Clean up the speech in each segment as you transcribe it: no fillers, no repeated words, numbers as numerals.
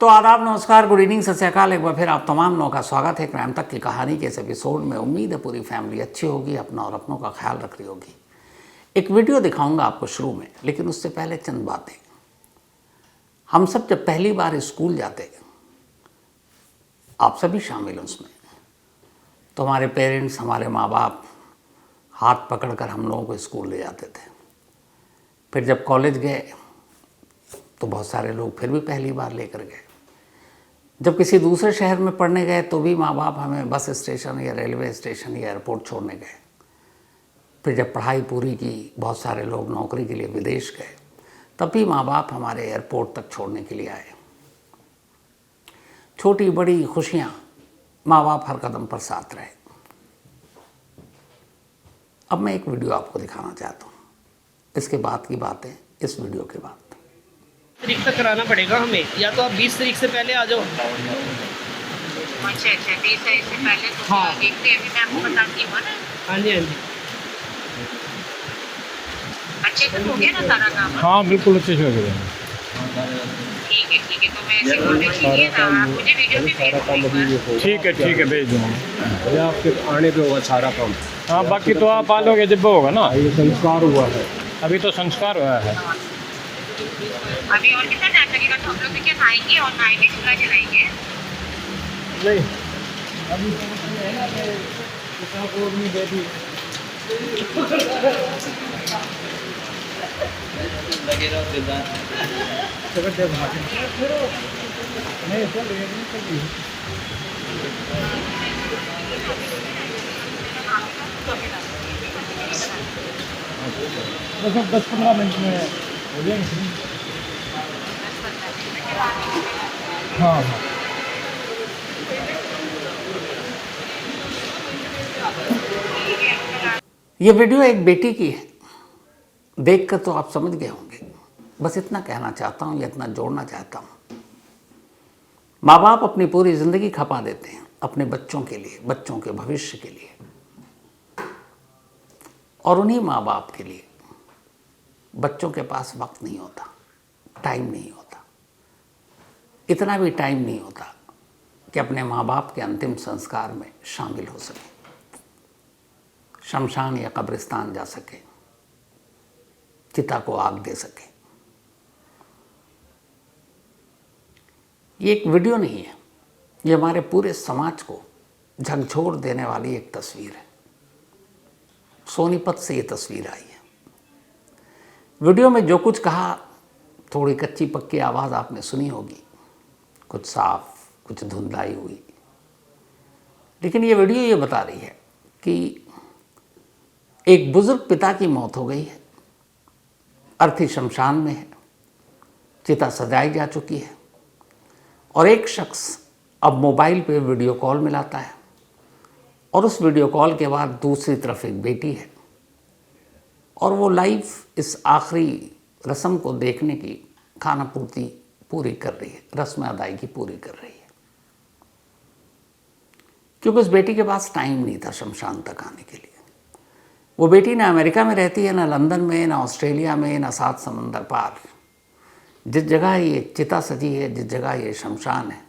तो आदाब, नमस्कार, गुड इवनिंग, सत श्री अकाल। एक बार फिर आप तमाम लोगों का स्वागत है क्राइम तक की कहानी के इस एपिसोड में। उम्मीद है पूरी फैमिली अच्छी होगी, अपना और अपनों का ख्याल रख रही होगी। एक वीडियो दिखाऊंगा आपको शुरू में, लेकिन उससे पहले चंद बातें। हम सब जब पहली बार स्कूल जाते, आप सभी शामिल हैं उसमें, तो हमारे पेरेंट्स, हमारे माँ बाप हाथ पकड़कर हम लोगों को स्कूल ले जाते थे। फिर जब कॉलेज गए तो बहुत सारे लोग फिर भी पहली बार लेकर गए। जब किसी दूसरे शहर में पढ़ने गए तो भी माँ बाप हमें बस स्टेशन या रेलवे स्टेशन या एयरपोर्ट छोड़ने गए। फिर जब पढ़ाई पूरी की, बहुत सारे लोग नौकरी के लिए विदेश गए, तब भी माँ बाप हमारे एयरपोर्ट तक छोड़ने के लिए आए। छोटी बड़ी खुशियाँ, माँ बाप हर कदम पर साथ रहे। अब मैं एक वीडियो आपको दिखाना चाहता हूँ। इसके बाद की बातें इस वीडियो के बाद। तारीख तक कराना पड़ेगा हमें, या तो आप 20 तारीख से पहले आ जाओ। अच्छा 20 तारीख से पहले तो हाँ। देखते हैं, अभी मैं आपको बताती हूँ ना। हाँ जी, हाँ जी। अच्छे से हो गया ना सारा काम? हाँ बिल्कुल अच्छे से हो गया। ठीक है, तो मैं ऐसे बोल रही थी ना, आप मुझे वीडियो भी भेज दो। ठीक है भेज दूँगा। आपके आने पे होगा सारा काम। हाँ बाकी तो आप आ लोगे जब होगा ना। ये संस्कार हुआ है। अभी तो संस्कार हुआ है। अभी और कितना टाइम लगेगा? तो हम लोग देखिए खाएंगे और नाइट चूल्हा जलाएंगे। नहीं अभी तो है ना कि कितना को नहीं दे दी लगे रहो दिलदार। नहीं चल रही है। बस अब 10-15 मिनट में हो जाएंगे। हाँ हाँ ये वीडियो एक बेटी की है, देखकर तो आप समझ गए होंगे। बस इतना कहना चाहता हूँ या इतना जोड़ना चाहता हूँ। माँ बाप अपनी पूरी ज़िंदगी खपा देते हैं अपने बच्चों के लिए, बच्चों के भविष्य के लिए, और उन्हीं माँ बाप के लिए बच्चों के पास वक्त नहीं होता, टाइम नहीं होता। इतना भी टाइम नहीं होता कि अपने माँ बाप के अंतिम संस्कार में शामिल हो सके, शमशान या कब्रिस्तान जा सके, चिता को आग दे सके। ये एक वीडियो नहीं है, ये हमारे पूरे समाज को झकझोर देने वाली एक तस्वीर है। सोनीपत से ये तस्वीर आई है। वीडियो में जो कुछ कहा, थोड़ी कच्ची पक्की आवाज़ आपने सुनी होगी, कुछ साफ, कुछ धुंधलाई हुई, लेकिन ये वीडियो ये बता रही है कि एक बुजुर्ग पिता की मौत हो गई है, अर्थी शमशान में है, चिता सजाई जा चुकी है, और एक शख्स अब मोबाइल पे वीडियो कॉल मिलाता है, और उस वीडियो कॉल के बाद दूसरी तरफ एक बेटी है, और वो लाइव इस आखिरी रस्म को देखने की खाना पूर्ति पूरी कर रही है, रस्म अदायगी पूरी कर रही है। क्योंकि उस बेटी के पास टाइम नहीं था शमशान तक आने के लिए। वो बेटी ना अमेरिका में रहती है, ना लंदन में, ना ऑस्ट्रेलिया में, ना सात समंदर पार। जिस जगह ये चिता सजी है, जिस जगह ये शमशान है,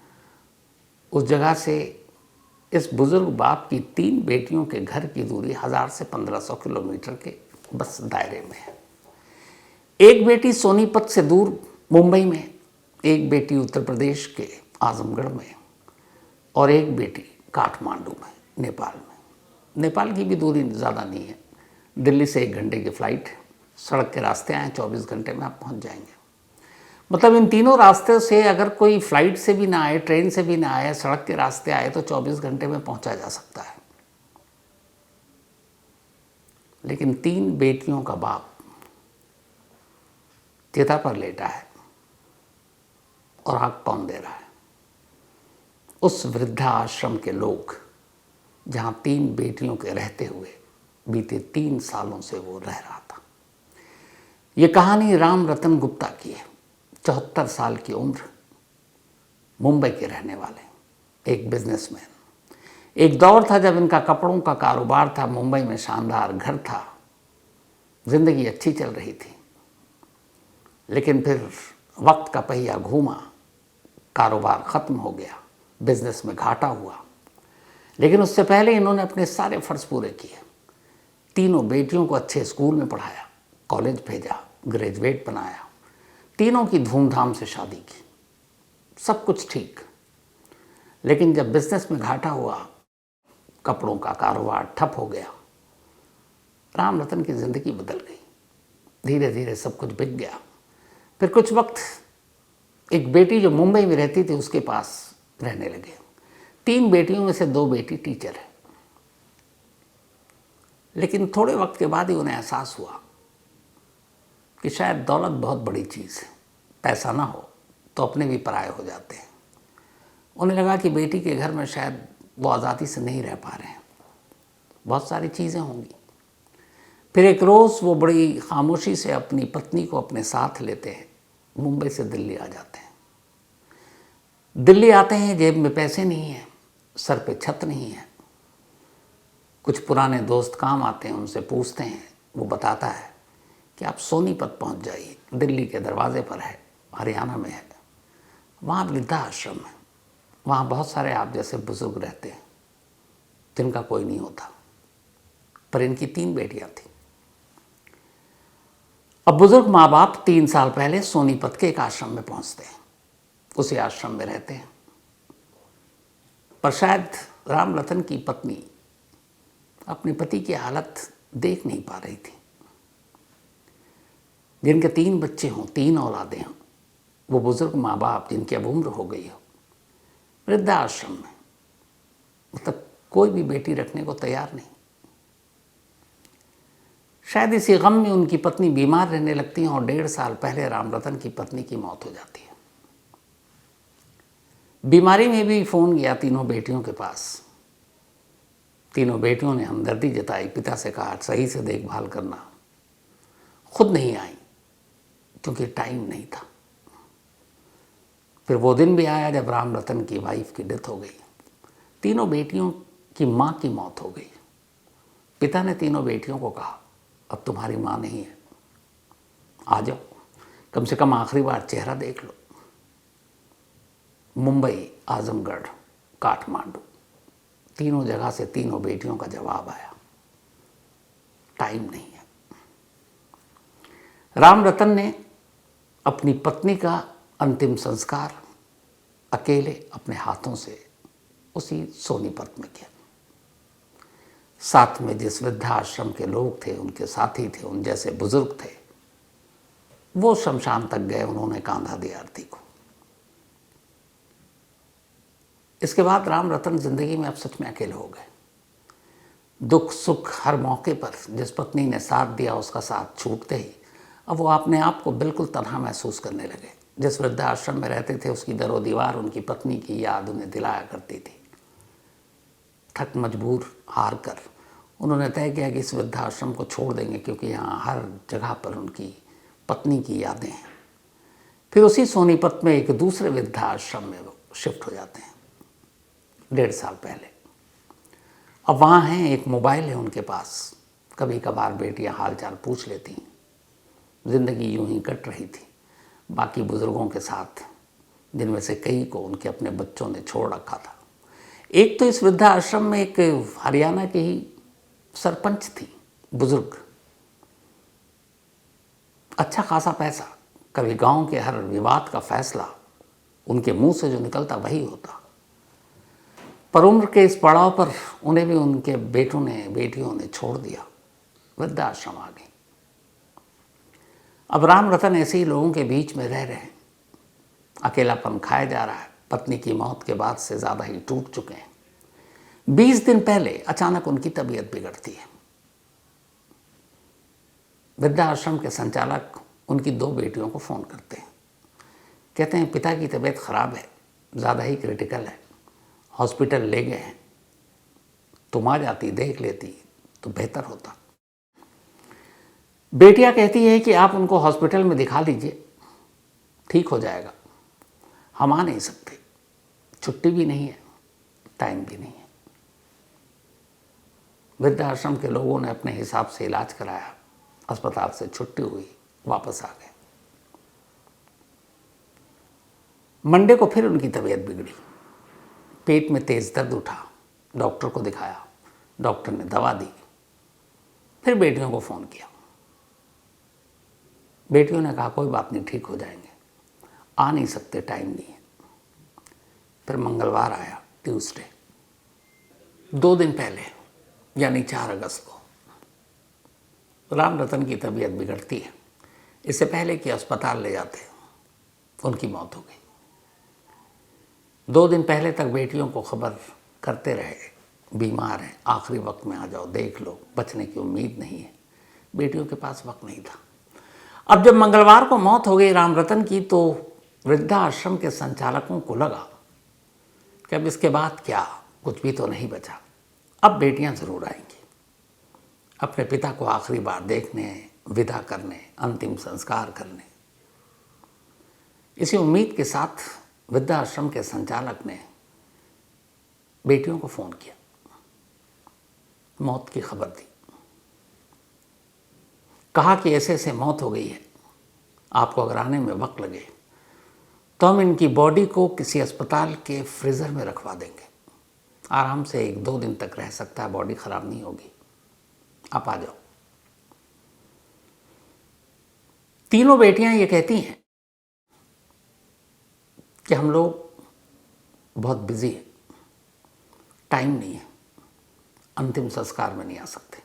उस जगह से इस बुज़ुर्ग बाप की 3 बेटियों के घर की दूरी 1000 से 1500 किलोमीटर के बस दायरे में है। एक बेटी सोनीपत से दूर मुंबई में, एक बेटी उत्तर प्रदेश के आजमगढ़ में, और एक बेटी काठमांडू में, नेपाल में। नेपाल की भी दूरी ज़्यादा नहीं है, दिल्ली से 1 घंटे की फ़्लाइट है, सड़क के रास्ते आए 24 घंटे में आप पहुंच जाएंगे। मतलब इन तीनों रास्ते से अगर कोई फ़्लाइट से भी ना आए, ट्रेन से भी ना आए, सड़क के रास्ते आए, तो 24 घंटे में पहुंचा जा सकता है। लेकिन 3 बेटियों का बाप चिता पर लेटा है और आग कौन दे रहा है? उस वृद्धाश्रम के लोग, जहां 3 बेटियों के रहते हुए बीते 3 सालों से वो रह रहा था। ये कहानी राम रतन गुप्ता की है। 74 साल की उम्र, मुंबई के रहने वाले, एक बिजनेसमैन। एक दौर था जब इनका कपड़ों का कारोबार था, मुंबई में शानदार घर था, जिंदगी अच्छी चल रही थी। लेकिन फिर वक्त का पहिया घूमा, कारोबार ख़त्म हो गया, बिजनेस में घाटा हुआ, लेकिन उससे पहले इन्होंने अपने सारे फ़र्ज़ पूरे किए। तीनों बेटियों को अच्छे स्कूल में पढ़ाया, कॉलेज भेजा, ग्रेजुएट बनाया, तीनों की धूमधाम से शादी की, सब कुछ ठीक। लेकिन जब बिजनेस में घाटा हुआ, कपड़ों का कारोबार ठप हो गया, राम रतन की ज़िंदगी बदल गई। धीरे धीरे सब कुछ बिक गया। फिर कुछ वक्त एक बेटी जो मुंबई में रहती थी उसके पास रहने लगे। 3 बेटियों में से 2 बेटी टीचर है। लेकिन थोड़े वक्त के बाद ही उन्हें एहसास हुआ कि शायद दौलत बहुत बड़ी चीज़ है, पैसा ना हो तो अपने भी पराये हो जाते हैं। उन्हें लगा कि बेटी के घर में शायद वो आज़ादी से नहीं रह पा रहे हैं, बहुत सारी चीज़ें होंगी। फिर एक रोज़ वो बड़ी खामोशी से अपनी पत्नी को अपने साथ लेते हैं, मुंबई से दिल्ली आ जाते हैं। दिल्ली आते हैं, जेब में पैसे नहीं हैं, सर पे छत नहीं है। कुछ पुराने दोस्त काम आते हैं, उनसे पूछते हैं, वो बताता है कि आप सोनीपत पहुंच जाइए, दिल्ली के दरवाजे पर है, हरियाणा में है, वहाँ वृद्धाश्रम है, वहाँ बहुत सारे आप जैसे बुजुर्ग रहते हैं जिनका कोई नहीं होता। पर इनकी 3 बेटियां थीं। अब बुजुर्ग माँ बाप 3 साल पहले सोनीपत के एक आश्रम में पहुंचते हैं, उसी आश्रम में रहते हैं। पर शायद राम रतन की पत्नी अपने पति की हालत देख नहीं पा रही थी। जिनके 3 बच्चे हों, 3 औलादें हों, वो बुजुर्ग माँ बाप जिनकी अब उम्र हो गई हो, वृद्धाश्रम में, मतलब कोई भी बेटी रखने को तैयार नहीं। शायद इसी गम में उनकी पत्नी बीमार रहने लगती है और 1.5 साल पहले राम रतन की पत्नी की मौत हो जाती है। बीमारी में भी फ़ोन गया तीनों बेटियों के पास। तीनों बेटियों ने हमदर्दी जताई, पिता से कहा सही से देखभाल करना। खुद नहीं आई क्योंकि टाइम नहीं था। फिर वो दिन भी आया जब राम रतन की वाइफ की डेथ हो गई। तीनों बेटियों की माँ की मौत हो गई। पिता ने तीनों बेटियों को कहा अब तुम्हारी माँ नहीं है, आ जाओ, कम से कम आखिरी बार चेहरा देख लो। मुंबई, आजमगढ़, काठमांडू, तीनों जगह से तीनों बेटियों का जवाब आया, टाइम नहीं है। राम रतन ने अपनी पत्नी का अंतिम संस्कार अकेले अपने हाथों से उसी सोनीपत में किया। साथ में जिस वृद्धाश्रम के लोग थे, उनके साथी थे, उन जैसे बुजुर्ग थे, वो शमशान तक गए, उन्होंने कांधा दिया आरती को। इसके बाद राम रतन जिंदगी में अब सच में अकेले हो गए। दुख सुख हर मौके पर जिस पत्नी ने साथ दिया उसका साथ छूटते ही अब वो अपने आप को बिल्कुल तन्हा महसूस करने लगे। जिस वृद्धाश्रम में रहते थे उसकी दरो दीवार उनकी पत्नी की याद उन्हें दिलाया करती थी। थक मजबूर हार कर उन्होंने तय किया कि इस वृद्धाश्रम को छोड़ देंगे क्योंकि यहाँ हर जगह पर उनकी पत्नी की यादें हैं। फिर उसी सोनीपत में एक दूसरे वृद्धाश्रम में वो शिफ्ट हो जाते हैं 1.5 साल पहले। अब वहाँ हैं, एक मोबाइल है उनके पास, कभी कभार बेटियाँ हाल चाल पूछ लेती। ज़िंदगी यूं ही कट रही थी बाकी बुज़ुर्गों के साथ, जिनमें से कई को उनके अपने बच्चों ने छोड़ रखा था। एक तो इस वृद्धाश्रम में एक हरियाणा की ही सरपंच थी, बुजुर्ग, अच्छा खासा पैसा, कभी गांव के हर विवाद का फैसला उनके मुंह से जो निकलता वही होता। पर उम्र के इस पड़ाव पर उन्हें भी उनके बेटियों ने छोड़ दिया, वृद्धाश्रम आ गई। अब राम रतन ऐसे ही लोगों के बीच में रह रहे हैं, अकेलापन खाया जा रहा है, पत्नी की मौत के बाद से ज़्यादा ही टूट चुके हैं। 20 दिन पहले अचानक उनकी तबीयत बिगड़ती है। वृद्धाश्रम के संचालक उनकी 2 बेटियों को फ़ोन करते हैं, कहते हैं पिता की तबीयत ख़राब है, ज़्यादा ही क्रिटिकल है, हॉस्पिटल ले गए हैं, तुम आ जाती देख लेती तो बेहतर होता। बेटियां कहती है कि आप उनको हॉस्पिटल में दिखा लीजिए, ठीक हो जाएगा, हम आ नहीं सकते, छुट्टी भी नहीं है, टाइम भी नहीं है। वृद्धाश्रम के लोगों ने अपने हिसाब से इलाज कराया, अस्पताल से छुट्टी हुई, वापस आ गए। मंडे को फिर उनकी तबीयत बिगड़ी, पेट में तेज़ दर्द उठा, डॉक्टर को दिखाया, डॉक्टर ने दवा दी, फिर बेटियों को फ़ोन किया। बेटियों ने कहा कोई बात नहीं, ठीक हो जाएंगे, आ नहीं सकते, टाइम नहीं है। फिर मंगलवार आया, ट्यूसडे, 2 दिन पहले यानी 4 अगस्त को राम रतन की तबीयत बिगड़ती है। इससे पहले कि अस्पताल ले जाते उनकी मौत हो गई। 2 दिन पहले तक बेटियों को खबर करते रहे, बीमार हैं, आखिरी वक्त में आ जाओ, देख लो, बचने की उम्मीद नहीं है। बेटियों के पास वक्त नहीं था। अब जब मंगलवार को मौत हो गई राम रतन की, तो वृद्धाश्रम के संचालकों को लगा कि अब इसके बाद क्या, कुछ भी तो नहीं बचा। अब बेटियां ज़रूर आएंगी अपने पिता को आखिरी बार देखने, विदा करने, अंतिम संस्कार करने। इसी उम्मीद के साथ वृद्धाश्रम के संचालक ने बेटियों को फ़ोन किया, मौत की खबर दी, कहा कि ऐसे ऐसे मौत हो गई है, आपको अगर आने में वक्त लगे तो हम इनकी बॉडी को किसी अस्पताल के फ्रीज़र में रखवा देंगे, आराम से 1-2 दिन तक रह सकता है, बॉडी ख़राब नहीं होगी, आप आ जाओ। तीनों बेटियां ये कहती हैं कि हम लोग बहुत बिजी हैं, टाइम नहीं है, अंतिम संस्कार में नहीं आ सकते।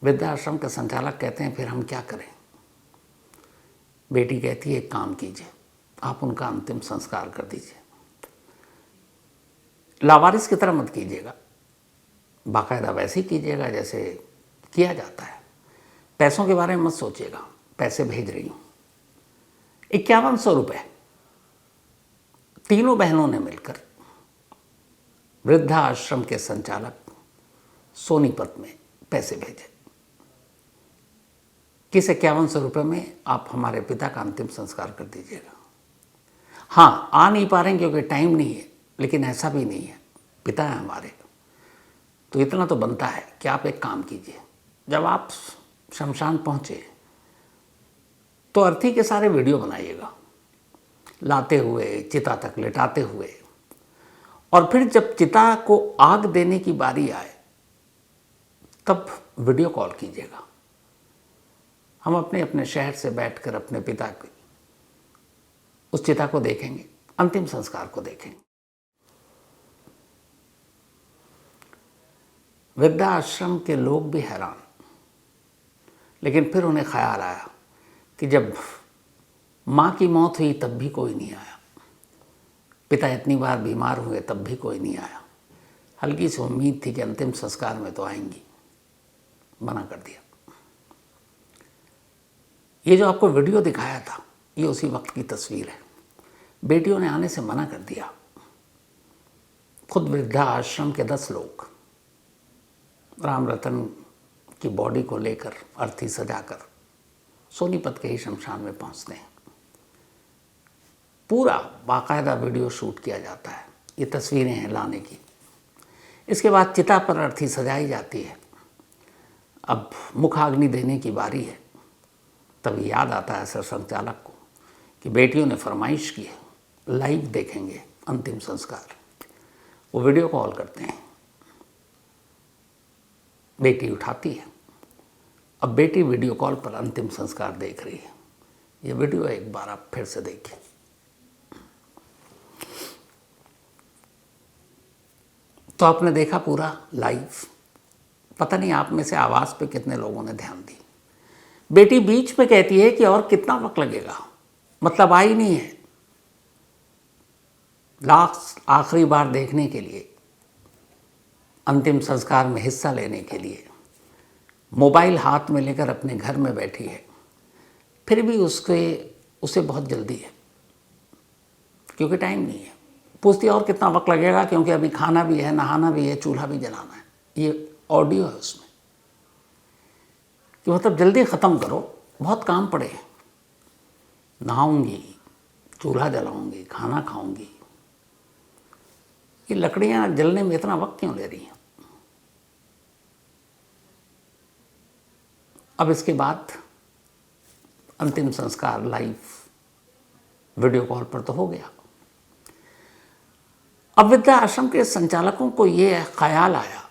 वृद्धाश्रम के संचालक कहते हैं फिर हम क्या करें। बेटी कहती है एक काम कीजिए, आप उनका अंतिम संस्कार कर दीजिए, लावारिस की तरह मत कीजिएगा, बाकायदा वैसे ही कीजिएगा जैसे किया जाता है, पैसों के बारे में मत सोचिएगा, पैसे भेज रही हूँ 5100 रुपये। तीनों बहनों ने मिलकर वृद्धाश्रम के संचालक सोनीपत में पैसे भेजे कि इस 5100 रुपये में आप हमारे पिता का अंतिम संस्कार कर दीजिएगा। हाँ, आ नहीं पा रहे हैं क्योंकि टाइम नहीं है, लेकिन ऐसा भी नहीं है, पिता है हमारे, तो इतना तो बनता है कि आप एक काम कीजिए, जब आप शमशान पहुँचे तो अर्थी के सारे वीडियो बनाइएगा, लाते हुए, चिता तक लेटाते हुए, और फिर जब चिता को आग देने की बारी आए तब वीडियो कॉल कीजिएगा। हम अपने अपने शहर से बैठकर अपने पिता की उस चिता को देखेंगे, अंतिम संस्कार को देखेंगे। वृद्धाश्रम के लोग भी हैरान, लेकिन फिर उन्हें ख्याल आया कि जब माँ की मौत हुई तब भी कोई नहीं आया, पिता इतनी बार बीमार हुए तब भी कोई नहीं आया, हल्की सी उम्मीद थी कि अंतिम संस्कार में तो आएंगी, मना कर दिया। ये जो आपको वीडियो दिखाया था ये उसी वक्त की तस्वीर है। बेटियों ने आने से मना कर दिया। खुद वृद्धाश्रम के 10 लोग राम रतन की बॉडी को लेकर अर्थी सजाकर सोनीपत के ही शमशान में पहुंचते हैं। पूरा बाकायदा वीडियो शूट किया जाता है, ये तस्वीरें हैं लाने की। इसके बाद चिता पर अर्थी सजाई जाती है। अब मुखाग्नि देने की बारी है। तभी याद आता है सर संचालक को कि बेटियों ने फरमाइश की है, लाइव देखेंगे अंतिम संस्कार। वो वीडियो कॉल करते हैं, बेटी उठाती है। अब बेटी वीडियो कॉल पर अंतिम संस्कार देख रही है। ये वीडियो एक बार आप फिर से देखिए। तो आपने देखा पूरा लाइव। पता नहीं आप में से आवाज़ पे कितने लोगों ने ध्यान दी। बेटी बीच में कहती है कि और कितना वक्त लगेगा, मतलब आई नहीं है। लास्ट आखिरी बार देखने के लिए, अंतिम संस्कार में हिस्सा लेने के लिए मोबाइल हाथ में लेकर अपने घर में बैठी है। फिर भी उसे बहुत जल्दी है क्योंकि टाइम नहीं है। पूछती है और कितना वक्त लगेगा, क्योंकि अभी खाना भी है, नहाना भी है, चूल्हा भी जलाना है। ये ऑडियो है उसमें कि मतलब जल्दी ख़त्म करो, बहुत काम पड़े हैं। नहाऊंगी, चूल्हा जलाऊंगी, खाना खाऊंगी, ये लकड़ियाँ जलने में इतना वक्त क्यों ले रही हैं। अब इसके बाद अंतिम संस्कार लाइव वीडियो कॉल पर तो हो गया। अब वृद्धा आश्रम के संचालकों को ये ख्याल आया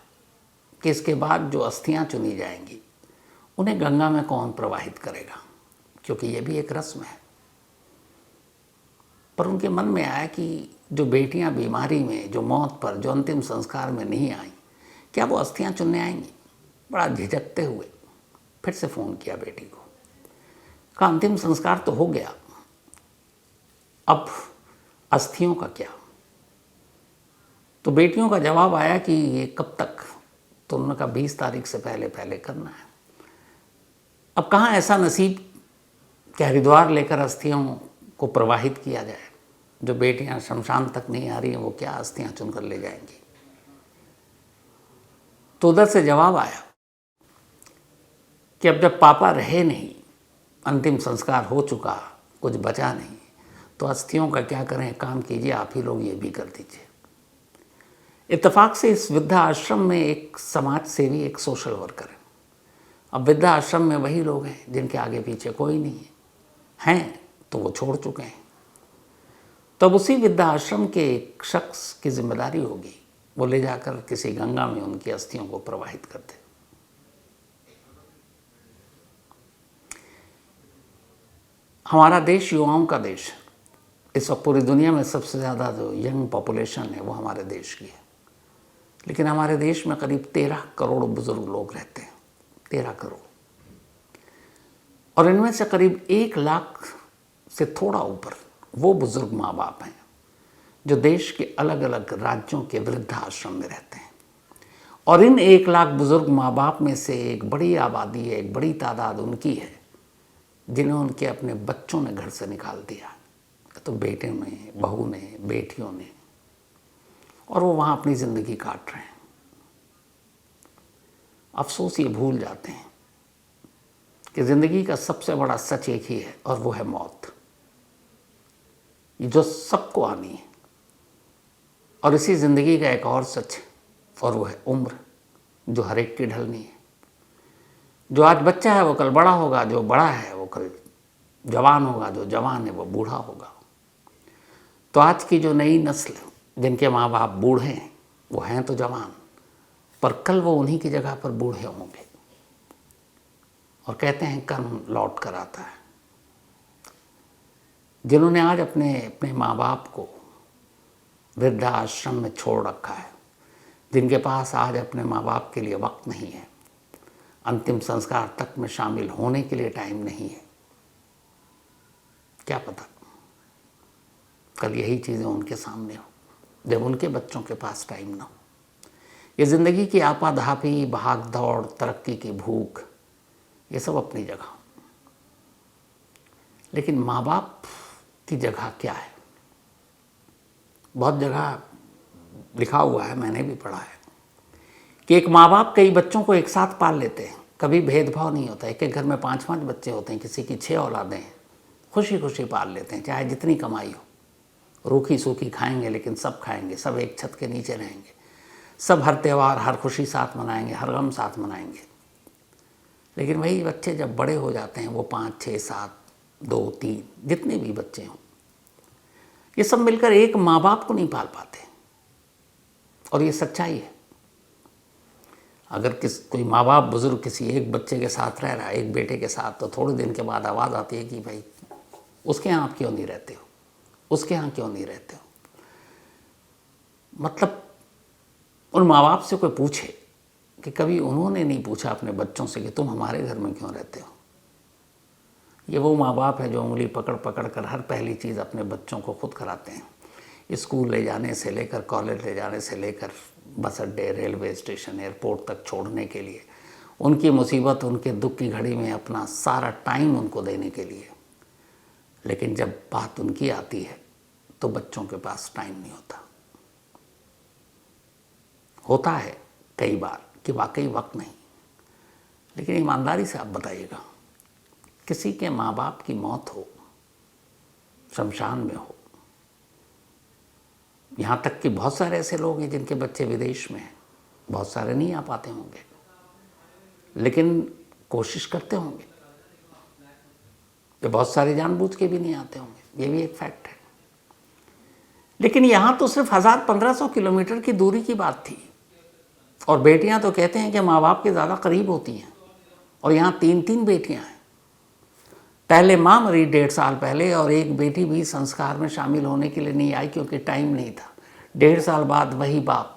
कि इसके बाद जो अस्थियां चुनी जाएंगी उन्हें गंगा में कौन प्रवाहित करेगा, क्योंकि ये भी एक रस्म है। पर उनके मन में आया कि जो बेटियां बीमारी में, जो मौत पर, जो अंतिम संस्कार में नहीं आई, क्या वो अस्थियां चुनने आएंगी? बड़ा झिझकते हुए फिर से फ़ोन किया बेटी को, कहा अंतिम संस्कार तो हो गया, अब अस्थियों का क्या? तो बेटियों का जवाब आया कि ये कब तक? तो उन्होंने कहा 20 तारीख से पहले पहले करना है। अब कहाँ ऐसा नसीब कि हरिद्वार लेकर अस्थियों को प्रवाहित किया जाए? जो बेटियां शमशान तक नहीं आ रही हैं वो क्या अस्थियां चुनकर ले जाएंगी? तो उधर से जवाब आया कि अब जब पापा रहे नहीं, अंतिम संस्कार हो चुका, कुछ बचा नहीं, तो अस्थियों का क्या करें? काम कीजिए, आप ही लोग ये भी कर दीजिए। इत्तेफाक से इस वृद्धा आश्रम में एक समाज सेवी, एक सोशल वर्कर है। अब वृद्धा आश्रम में वही लोग हैं जिनके आगे पीछे कोई नहीं है, हैं तो वो छोड़ चुके हैं। तब उसी वृद्धा आश्रम के एक शख्स की जिम्मेदारी होगी वो ले जाकर किसी गंगा में उनकी अस्थियों को प्रवाहित कर दे। हमारा देश युवाओं का देश है। इस वक्त पूरी दुनिया में सबसे ज़्यादा जो यंग पॉपुलेशन है वो हमारे देश की है। लेकिन हमारे देश में करीब 13 करोड़ बुजुर्ग लोग रहते हैं, 13 करोड़। और इनमें से करीब 1 लाख से थोड़ा ऊपर वो बुजुर्ग माँ बाप हैं जो देश के अलग अलग राज्यों के वृद्धाश्रम में रहते हैं। और इन 1 लाख बुजुर्ग माँ बाप में से एक बड़ी आबादी है, एक बड़ी तादाद उनकी है जिन्हें उनके अपने बच्चों ने घर से निकाल दिया, तो बेटे ने, बहू ने, बेटियों ने, और वो वहाँ अपनी ज़िंदगी काट रहे हैं। अफसोस ये भूल जाते हैं कि ज़िंदगी का सबसे बड़ा सच एक ही है और वो है मौत, जो सबको आनी है। और इसी ज़िंदगी का एक और सच है और वो है उम्र, जो हर एक की ढलनी है। जो आज बच्चा है वो कल बड़ा होगा, जो बड़ा है वो कल जवान होगा, जो जवान है वो बूढ़ा होगा। तो आज की जो नई नस्ल जिनके माँ बाप बूढ़े हैं वो हैं तो जवान, पर कल वो उन्हीं की जगह पर बूढ़े होंगे। और कहते हैं कर्म लौट कर आता है। जिन्होंने आज अपने माँ बाप को वृद्धाश्रम में छोड़ रखा है, जिनके पास आज अपने माँ बाप के लिए वक्त नहीं है, अंतिम संस्कार तक में शामिल होने के लिए टाइम नहीं है, क्या पता कल यही चीज़ें उनके सामने हो जब उनके बच्चों के पास टाइम ना हो। ये ज़िंदगी की आपाधापी, भाग दौड़, तरक्की की भूख, ये सब अपनी जगह, लेकिन माँ बाप की जगह क्या है? बहुत जगह लिखा हुआ है, मैंने भी पढ़ा है कि एक माँ बाप कई बच्चों को एक साथ पाल लेते हैं, कभी भेदभाव नहीं होता। एक एक घर में 5-5 बच्चे होते हैं, किसी की 6 औलादें हैं, खुशी खुशी पाल लेते हैं, चाहे जितनी कमाई हो। रूखी सूखी खाएंगे लेकिन सब खाएंगे, सब एक छत के नीचे रहेंगे, सब हर त्यौहार, हर खुशी साथ मनाएंगे, हर गम साथ मनाएंगे। लेकिन वही बच्चे जब बड़े हो जाते हैं, वो 5, 6, 7, 2, 3 जितने भी बच्चे हों, ये सब मिलकर एक माँ बाप को नहीं पाल पाते। और ये सच्चाई है। अगर कोई माँ बाप बुजुर्ग किसी एक बच्चे के साथ रह रहा है, एक बेटे के साथ, तो थोड़े दिन के बाद आवाज़ आती है कि भाई उसके यहाँ आप क्यों नहीं रहते हो, उसके यहाँ क्यों नहीं रहते हो। मतलब उन माँ बाप से कोई पूछे कि कभी उन्होंने नहीं पूछा अपने बच्चों से कि तुम हमारे घर में क्यों रहते हो। ये वो माँ बाप है जो उंगली पकड़ पकड़ कर हर पहली चीज़ अपने बच्चों को खुद कराते हैं। स्कूल ले जाने से लेकर, कॉलेज ले जाने से लेकर, बस अड्डे, रेलवे स्टेशन, एयरपोर्ट तक छोड़ने के लिए, उनकी मुसीबत, उनके दुख की घड़ी में अपना सारा टाइम उनको देने के लिए। लेकिन जब बात उनकी आती है तो बच्चों के पास टाइम नहीं होता। होता है कई बार कि वाकई वक्त नहीं, लेकिन ईमानदारी से आप बताइएगा, किसी के माँ बाप की मौत हो, शमशान में हो, यहाँ तक कि बहुत सारे ऐसे लोग हैं जिनके बच्चे विदेश में हैं, बहुत सारे नहीं आ पाते होंगे, लेकिन कोशिश करते होंगे। ये बहुत सारे जानबूझ के भी नहीं आते होंगे। ये भी एक फैक्ट है। लेकिन यहाँ तो सिर्फ 1000-1500 किलोमीटर की दूरी की बात थी, और बेटियाँ तो कहते हैं कि माँ बाप के ज़्यादा करीब होती हैं, और यहाँ 3-3 बेटियाँ हैं। पहले माँ मरी 1.5 साल पहले, और एक बेटी भी संस्कार में शामिल होने के लिए नहीं आई क्योंकि टाइम नहीं था। 1.5 साल बाद वही बाप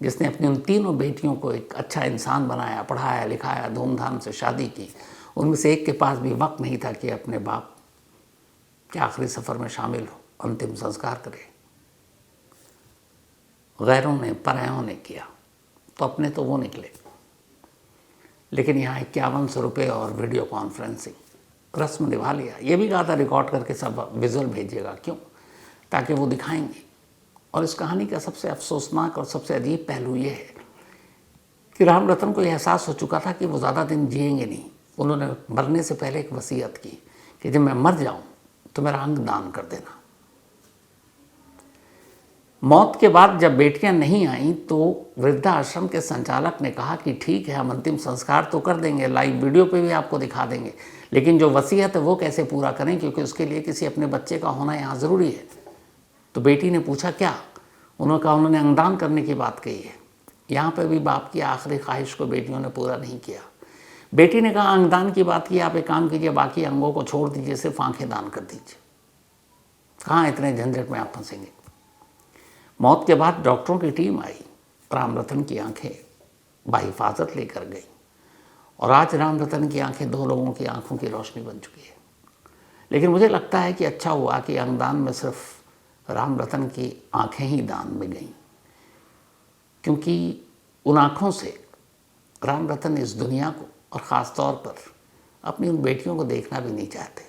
जिसने अपनी उन तीनों बेटियों को एक अच्छा इंसान बनाया, पढ़ाया लिखाया, धूमधाम से शादी की, उनमें से एक के पास भी वक्त नहीं था कि अपने बाप के आखिरी सफ़र में शामिल हो, अंतिम संस्कार करे। गैरों ने, परायों ने किया, तो अपने तो वो निकले। लेकिन यहाँ 5100 रुपये और वीडियो कॉन्फ्रेंसिंग, रस्म निभा लिया। ये भी कहा था रिकॉर्ड करके सब विजुअल भेजिएगा, क्यों? ताकि वो दिखाएंगे। और इस कहानी का सबसे अफसोसनाक और सबसे अजीब पहलू ये है कि राम रतन को यह एहसास हो चुका था कि वो ज़्यादा दिन जिएंगे नहीं। उन्होंने मरने से पहले एक वसीयत की कि जब मैं मर जाऊं तो मेरा अंग दान कर देना। मौत के बाद जब बेटियां नहीं आईं तो वृद्धाश्रम के संचालक ने कहा कि ठीक है, हम अंतिम संस्कार तो कर देंगे, लाइव वीडियो पे भी आपको दिखा देंगे, लेकिन जो वसीयत है वो कैसे पूरा करें, क्योंकि उसके लिए किसी अपने बच्चे का होना यहाँ ज़रूरी है। तो बेटी ने पूछा क्या? उन्होंने कहा उन्होंने अंगदान करने की बात कही है। यहाँ पर भी बाप की आखिरी ख्वाहिश को बेटियों ने पूरा नहीं किया। बेटी ने कहा अंगदान की बात की, आप एक काम कीजिए, बाकी अंगों को छोड़ दीजिए, सिर्फ आंखें दान कर दीजिए। कहाँ इतने झंझट में आप फंसेंगे। मौत के बाद डॉक्टरों की टीम आई, राम रतन की आंखें बाहिफाजत लेकर गई, और आज राम रतन की आंखें 2 लोगों की आंखों की रोशनी बन चुकी है। लेकिन मुझे लगता है कि अच्छा हुआ कि अंगदान में सिर्फ राम रतन की आंखें ही दान में गईं, क्योंकि उन आँखों से राम रतन इस दुनिया को और ख़ास तौर पर अपनी उन बेटियों को देखना भी नहीं चाहते,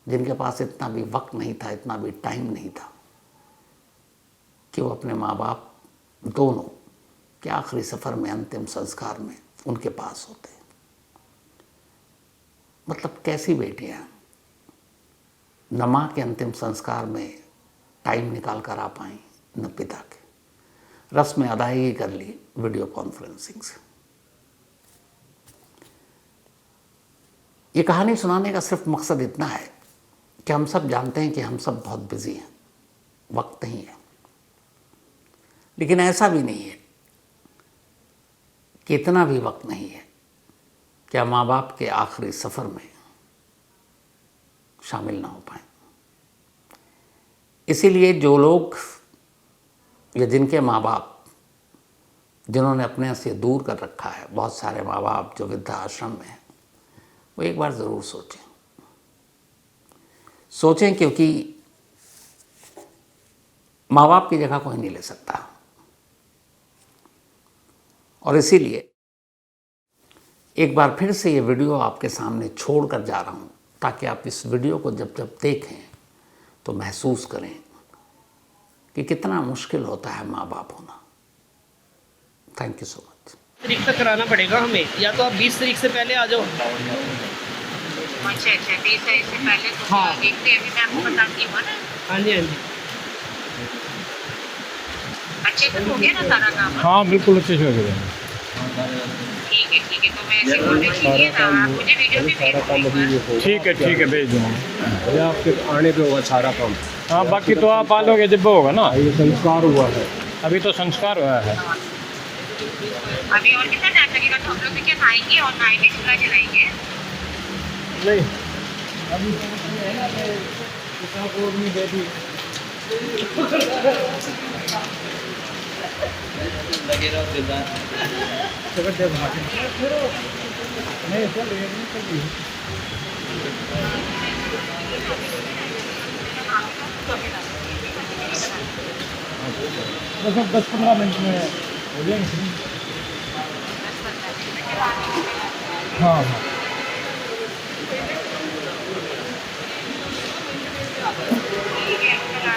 जिनके पास इतना भी वक्त नहीं था, इतना भी टाइम नहीं था कि वो अपने माँ बाप दोनों के आखिरी सफ़र में, अंतिम संस्कार में उनके पास होते। मतलब कैसी बेटियाँ न माँ के अंतिम संस्कार में टाइम निकाल कर आ पाएँ, न पिता के। रस्म अदायगी कर ली वीडियो कॉन्फ्रेंसिंग से। ये कहानी सुनाने का सिर्फ मकसद इतना है कि हम सब जानते हैं कि हम सब बहुत बिजी हैं, वक्त नहीं है। लेकिन ऐसा भी नहीं है कि इतना भी वक्त नहीं है क्या माँ बाप के आखिरी सफ़र में शामिल ना हो पाए। इसीलिए जो लोग या जिनके माँ बाप जिन्होंने अपने से दूर कर रखा है, बहुत सारे माँ बाप जो वृद्धाश्रम में हैं, वो एक बार ज़रूर सोचें, क्योंकि माँ बाप की जगह कोई नहीं ले सकता। और इसीलिए एक बार फिर से ये वीडियो आपके सामने छोड़ कर जा रहा हूँ, ताकि आप इस वीडियो को जब जब देखें तो महसूस करें कि कितना मुश्किल होता है माँ बाप होना। Thank you so much. तारीख तक कराना पड़ेगा हमें, या तो आप 20 तारीख से पहले आ जाओ। अच्छा 20 तारीख से पहले तो हाँ। देखते हैं, अभी मैं आपको बताती हूँ ना। हाँ जी, हाँ जी। अच्छे से हो गया ना सारा काम? हाँ बिल्कुल अच्छे से हो गया। ठीक है, तो मैं ऐसे बोल रही थी ना, आप मुझे वीडियो भी भेज दीजिए। ठीक है भेज दूँगा। अरे आपके आने पे होगा सारा काम। हाँ बाकी तो आप आ लोगे जब होगा ना। ये संस्कार हुआ है, अभी तो संस्कार हुआ है। अभी और कितना टाइम लगेगा? तो हम लोग देखिए नहाएंगे और नहाए के चूल्हा जलाएंगे। नहीं अभी तो है ना, पिता को नहीं देती लगे रहो दिलदार। नहीं चल रही है, चल रही है। बस 10-15 मिनट में हो जाएंगे। हाँ हाँ